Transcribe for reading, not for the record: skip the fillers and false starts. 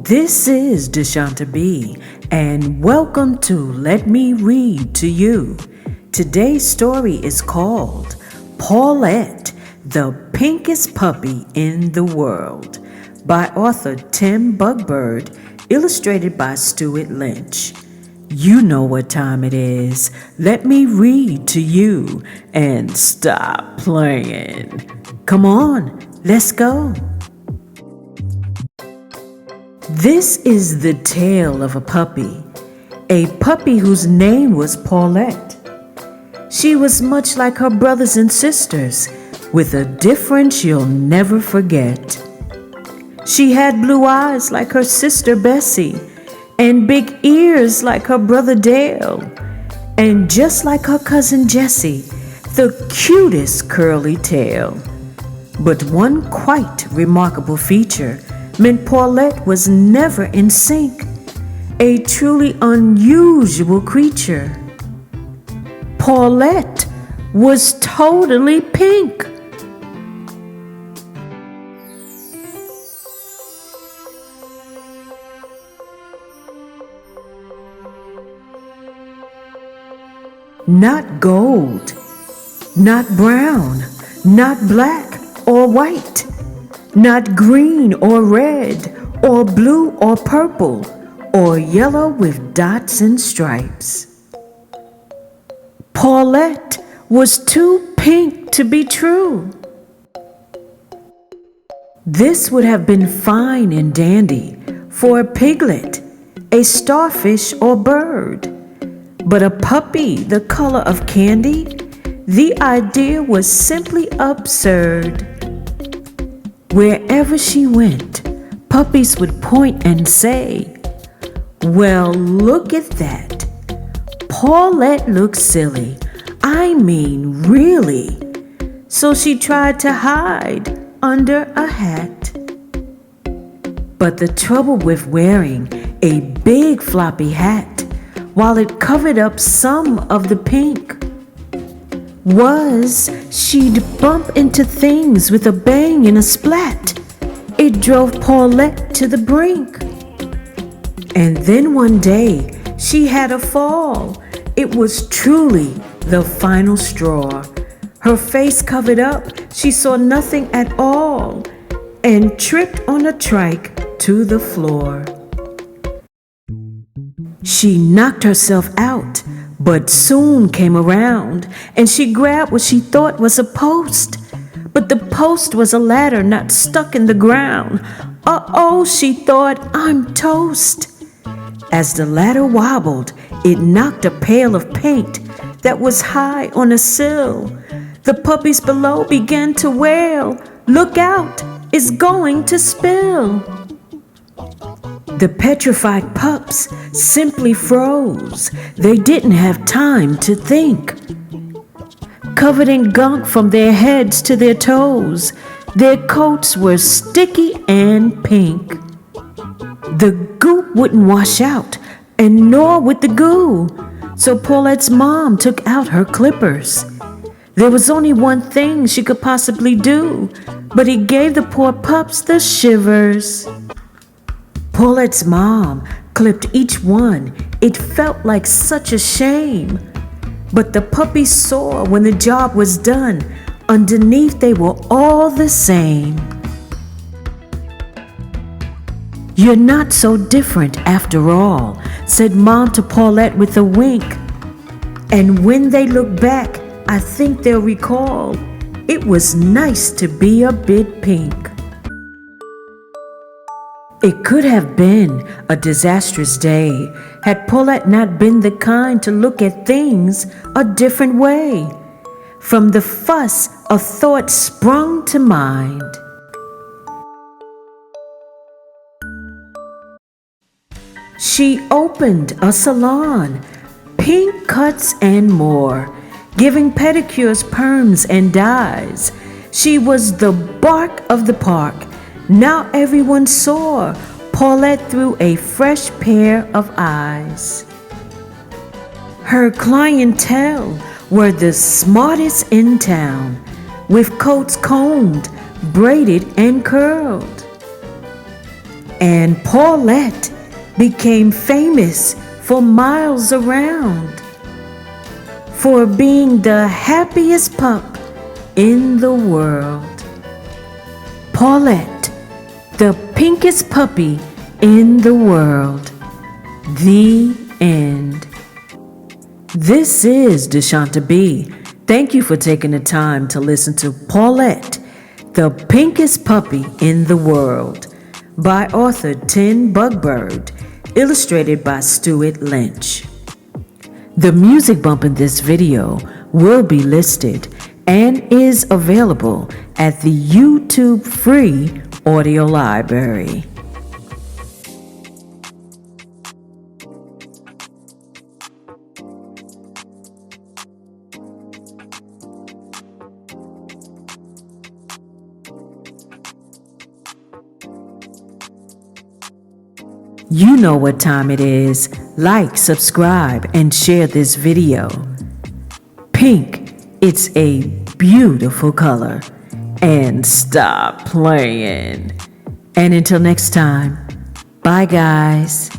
This is DeSHANTA B, and welcome to Let Me Read to You. Today's story is called Paulette, the Pinkest Puppy in the World, by author TIM BUGBIRD, illustrated by STUART LYNCH. You know what time it is. Let me read to you and stop playing. Come on, let's go. This is the tale of a puppy whose name was Paulette. She was much like her brothers and sisters, with a difference you'll never forget. She had blue eyes like her sister Bessie, and big ears like her brother Dale, and just like her cousin Jessie, the cutest curly tail. But one quite remarkable feature meant Paulette was never in sync, a truly unusual creature. Paulette was totally pink. Not gold, not brown, not black or white, not green or red or blue or purple or yellow with dots and stripes. Paulette was too pink to be true. This would have been fine and dandy for a piglet, a starfish or bird, but a puppy the color of candy? The idea was simply absurd. Wherever she went, puppies would point and say, "Well, look at that. Paulette looks silly. I mean, really." So she tried to hide under a hat. But the trouble with wearing a big floppy hat, while it covered up some of the pink, was she'd bump into things with a bang and a splat. It drove Paulette to the brink. And then one day, she had a fall. It was truly the final straw. Her face covered up, she saw nothing at all, and tripped on a trike to the floor. She knocked herself out, but soon came around, and she grabbed what she thought was a post. But the post was a ladder not stuck in the ground. Uh-oh, she thought, I'm toast. As the ladder wobbled, it knocked a pail of paint that was high on a sill. The puppies below began to wail, "Look out, it's going to spill." The petrified pups simply froze. They didn't have time to think. Covered in gunk from their heads to their toes, their coats were sticky and pink. The goop wouldn't wash out, and nor would the goo, so Paulette's mom took out her clippers. There was only one thing she could possibly do, but it gave the poor pups the shivers. Paulette's mom clipped each one. It felt like such a shame. But the puppies saw when the job was done, underneath they were all the same. "You're not so different after all," said Mom to Paulette with a wink. And when they look back, I think they'll recall it was nice to be a bit pink. It could have been a disastrous day had Paulette not been the kind to look at things a different way. From the fuss, a thought sprung to mind. She opened a salon, pink cuts and more, giving pedicures, perms, and dyes. She was the bark of the park. Now everyone saw Paulette through a fresh pair of eyes. Her clientele were the smartest in town, with coats combed, braided, and curled. And Paulette became famous for miles around for being the happiest pup in the world. Paulette, the pinkest puppy in the world. The end. This is DeSHANTA B. Thank you for taking the time to listen to Paulette, the pinkest puppy in the world, by author TIM BUGBIRD, illustrated by STUART LYNCH. The music bump in this video will be listed and is available at the YouTube free audio library. You know what time it is. Like, subscribe, and share this video. Pink, it's a beautiful color. And stop playing. And until next time, bye guys.